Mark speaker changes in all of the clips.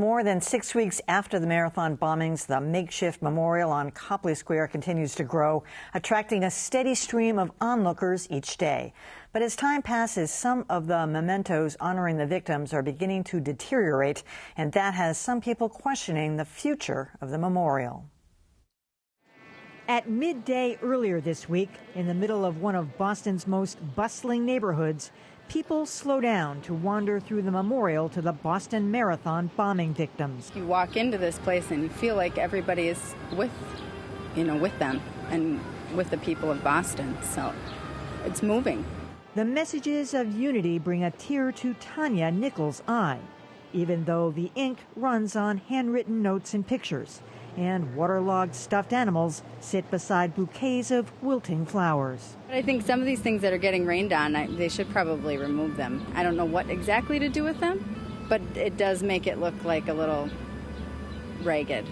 Speaker 1: More than 6 weeks after the marathon bombings, the makeshift memorial on Copley Square continues to grow, attracting a steady stream of onlookers each day. But as time passes, some of the mementos honoring the victims are beginning to deteriorate, and that has some people questioning the future of the memorial. At midday earlier this week, in the middle of one of Boston's most bustling neighborhoods, people slow down to wander through the memorial to the Boston Marathon bombing victims.
Speaker 2: You walk into this place and you feel like everybody is with them and with the people of Boston. So it's moving.
Speaker 1: The messages of unity bring a tear to Tanya Nichols' eye, even though the ink runs on handwritten notes and pictures, and waterlogged stuffed animals sit beside bouquets of wilting flowers.
Speaker 2: I think some of these things that are getting rained on, they should probably remove them. I don't know what exactly to do with them, but it does make it look like a little ragged.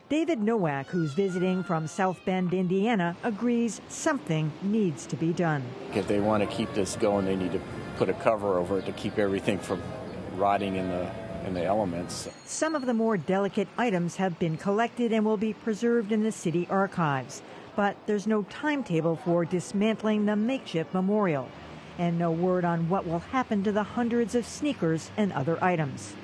Speaker 1: David Nowak, who's visiting from South Bend, Indiana, agrees something needs to be done.
Speaker 3: If they want to keep this going, they need to put a cover over it to keep everything from rotting in the elements.
Speaker 1: Some of the more delicate items have been collected and will be preserved in the city archives. But there's no timetable for dismantling the makeshift memorial, and no word on what will happen to the hundreds of sneakers and other items.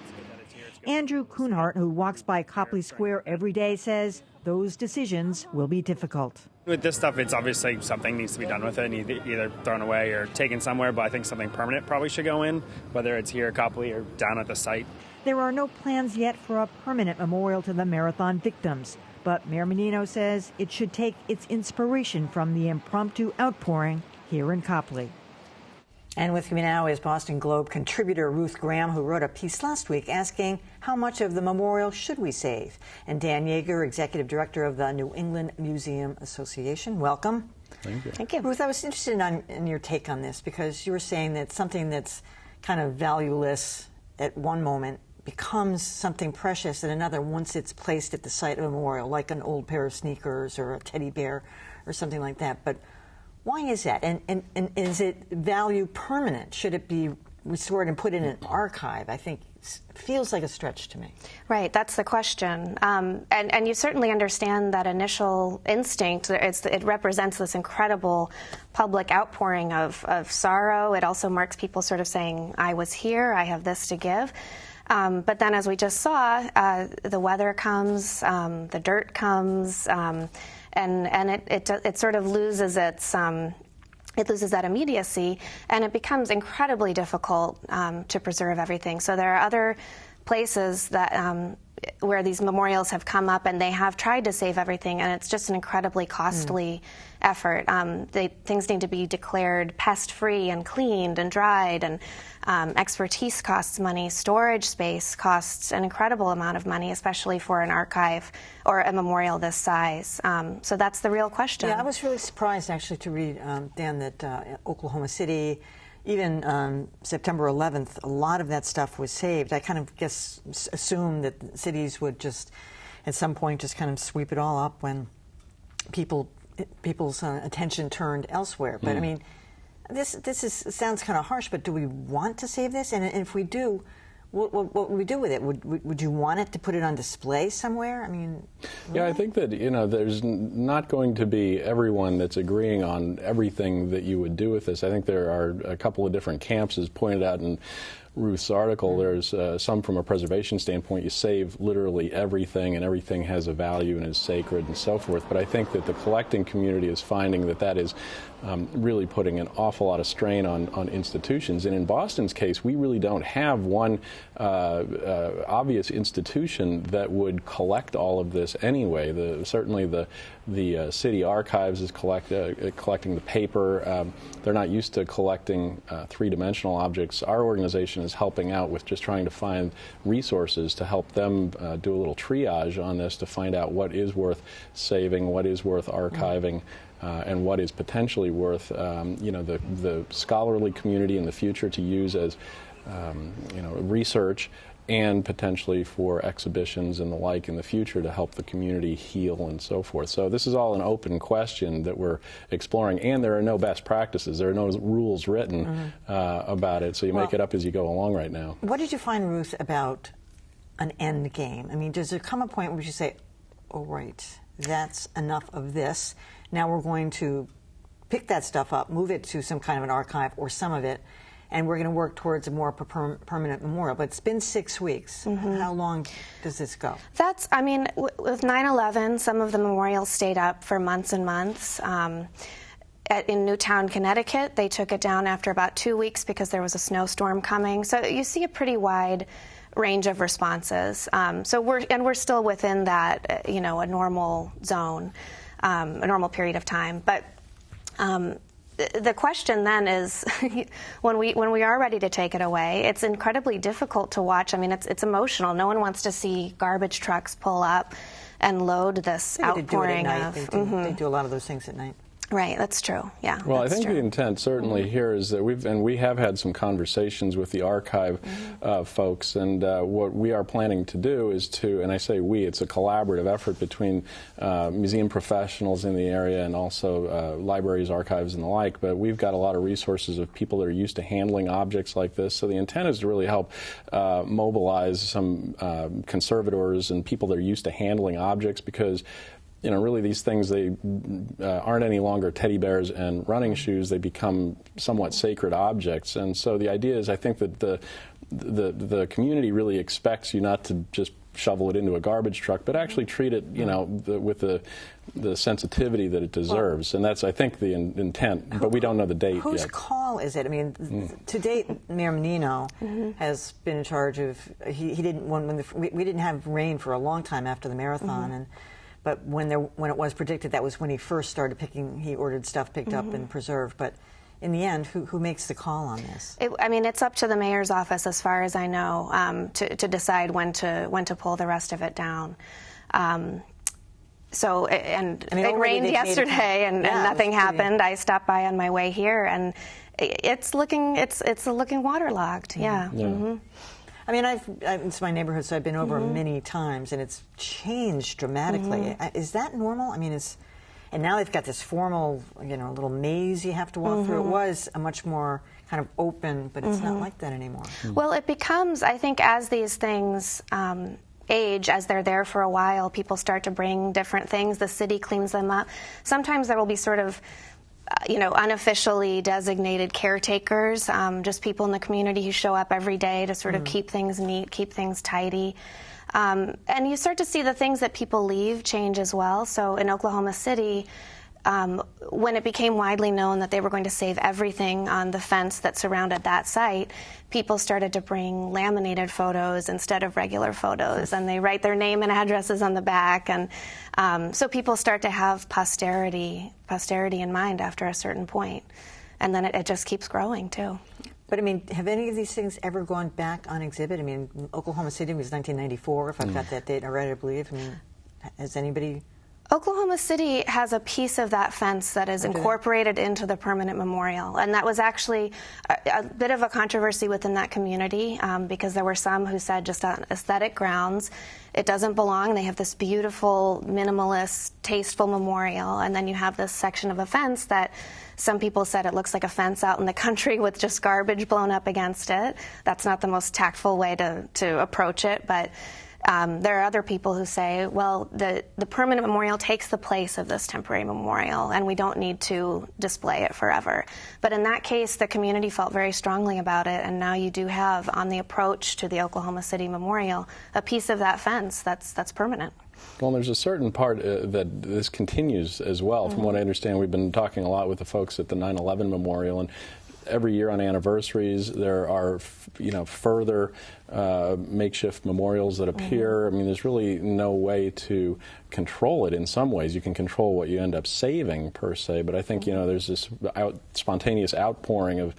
Speaker 1: Andrew Kuhnhart, who walks by Copley Square every day, says those decisions will be difficult.
Speaker 4: With this stuff, it's obviously something needs to be done with it, either thrown away or taken somewhere, but I think something permanent probably should go in, whether it's here at Copley or down at the site.
Speaker 1: There are no plans yet for a permanent memorial to the marathon victims, but Mayor Menino says it should take its inspiration from the impromptu outpouring here in Copley. And with me now is Boston Globe contributor Ruth Graham, who wrote a piece last week asking how much of the memorial should we save. And Dan Yeager, executive director of the New England Museum Association. Welcome.
Speaker 5: Thank you.
Speaker 1: Thank you. Ruth, I was interested in your take on this, because you were saying that something that's kind of valueless at one moment becomes something precious at another once it's placed at the site of a memorial, like an old pair of sneakers or a teddy bear or something like that. But why is that? And is it value permanent? Should it be restored and put in an archive? I think it feels like a stretch to me.
Speaker 6: Right, that's the question. And you certainly understand that initial instinct. It represents this incredible public outpouring of sorrow. It also marks people sort of saying, I was here, I have this to give. But then, as we just saw, the weather comes, the dirt comes, and it sort of loses it loses that immediacy, and it becomes incredibly difficult to preserve everything. So there are other places that where these memorials have come up, and they have tried to save everything, and it's just an incredibly costly effort. Things need to be declared pest-free and cleaned and dried, and expertise costs money. Storage space costs an incredible amount of money, especially for an archive or a memorial this size. So that's the real question.
Speaker 1: Yeah, I was really surprised, actually, to read, Dan, that Oklahoma City, even September 11th, a lot of that stuff was saved. I kind of assumed that cities would just, at some point, just kind of sweep it all up when people's attention turned elsewhere. But I mean, this sounds kind of harsh. But do we want to save this? And if we do, what would we do with it? Would you want it to put it on display somewhere? I mean, really?
Speaker 5: Yeah, I think that there's not going to be everyone that's agreeing on everything that you would do with this. I think there are a couple of different camps, as pointed out in Ruth's article. There's some from a preservation standpoint. You save literally everything, and everything has a value and is sacred and so forth. But I think that the collecting community is finding that is really putting an awful lot of strain on institutions. And in Boston's case, we really don't have one obvious institution that would collect all of this anyway. Certainly the city archives is collecting the paper. They're not used to collecting three-dimensional objects. Our organization is helping out with just trying to find resources to help them do a little triage on this to find out what is worth saving, what is worth archiving, and what is potentially worth the scholarly community in the future to use as research, and potentially for exhibitions and the like in the future to help the community heal and so forth. So this is all an open question that we're exploring, and there are no best practices. There are no rules written about it, so you make it up as you go along right now.
Speaker 1: What did you find, Ruth, about an end game? I mean, does there come a point where you say, oh, right, that's enough of this. Now we're going to pick that stuff up, move it to some kind of an archive or some of it, and we're going to work towards a more permanent memorial. But it's been 6 weeks. How long does this go?
Speaker 6: That's, I mean, with 9/11, some of the memorials stayed up for months and months. In Newtown, Connecticut, they took it down after about 2 weeks because there was a snowstorm coming. So you see a pretty wide range of responses. So we're still within that, a normal zone, a normal period of time. But the question then is, when we are ready to take it away, it's incredibly difficult to watch. I mean, it's emotional. No one wants to see garbage trucks pull up and load this outpouring of.
Speaker 1: They do a lot of those things at night.
Speaker 6: Right, that's true. Yeah.
Speaker 5: Well, I
Speaker 6: that's
Speaker 5: think
Speaker 6: true.
Speaker 5: the intent certainly here is that we have had some conversations with the archive folks, and what we are planning to do is to, and I say we, it's a collaborative effort between museum professionals in the area and also libraries, archives, and the like. But we've got a lot of resources of people that are used to handling objects like this. So the intent is to really help mobilize some conservators and people that are used to handling objects, because really these things, they aren't any longer teddy bears and running shoes. They become somewhat sacred objects. And so the idea is, I think that the community really expects you not to just shovel it into a garbage truck, but actually treat it, with the sensitivity that it deserves. And that's, I think, the intent. But we don't know the date yet.
Speaker 1: Whose call is it? I mean, to date, Mayor Menino has been in charge of. He didn't we didn't have rain for a long time after the marathon, but when it was predicted, that was when he first started picking. He ordered stuff picked up and preserved. But in the end, who makes the call on this?
Speaker 6: It's up to the mayor's office, as far as I know, to decide when to pull the rest of it down. It rained yesterday, and nothing happened. I stopped by on my way here, and it's looking waterlogged. Yeah.
Speaker 1: I mean, it's my neighborhood, so I've been over many times, and it's changed dramatically. Is that normal? I mean, and now they've got this formal, little maze you have to walk through. It was a much more kind of open, but it's not like that anymore.
Speaker 6: Well, it becomes, I think, as these things age, as they're there for a while, people start to bring different things. The city cleans them up. Sometimes there will be sort of unofficially designated caretakers, just people in the community who show up every day to sort of keep things neat, keep things tidy. And you start to see the things that people leave change as well. So in Oklahoma City, when it became widely known that they were going to save everything on the fence that surrounded that site, people started to bring laminated photos instead of regular photos, and they write their name and addresses on the back, and so people start to have posterity in mind after a certain point, and then it just keeps growing too.
Speaker 1: But I mean, have any of these things ever gone back on exhibit? I mean, Oklahoma City was 1994, if I've got that date right, I believe. I mean, has anybody...
Speaker 6: Oklahoma City has a piece of that fence that is incorporated into the permanent memorial, and that was actually a bit of a controversy within that community, because there were some who said, just on aesthetic grounds, it doesn't belong. They have this beautiful, minimalist, tasteful memorial, and then you have this section of a fence that some people said it looks like a fence out in the country with just garbage blown up against it. That's not the most tactful way to approach it, but there are other people who say, well, the permanent memorial takes the place of this temporary memorial, and we don't need to display it forever. But in that case, the community felt very strongly about it, and now you do have, on the approach to the Oklahoma City Memorial, a piece of that fence that's permanent.
Speaker 5: Well, there's a certain part that this continues as well. From what I understand, we've been talking a lot with the folks at the 9/11 Memorial, and every year on anniversaries, there are, further makeshift memorials that appear. I mean, there's really no way to control it in some ways. You can control what you end up saving, per se, but I think, there's this spontaneous outpouring of,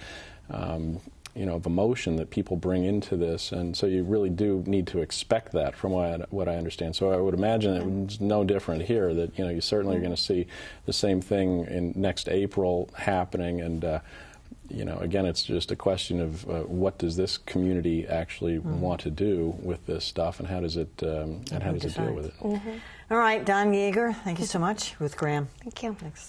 Speaker 5: of emotion that people bring into this, and so you really do need to expect that, from what I understand. So I would imagine it's no different here, that, you certainly are going to see the same thing in next April happening, and again, it's just a question of what does this community actually want to do with this stuff, and how does it deal with it.
Speaker 1: All right, Don Yeager, thank you so much. Ruth Graham.
Speaker 6: Thank you.
Speaker 1: Thanks.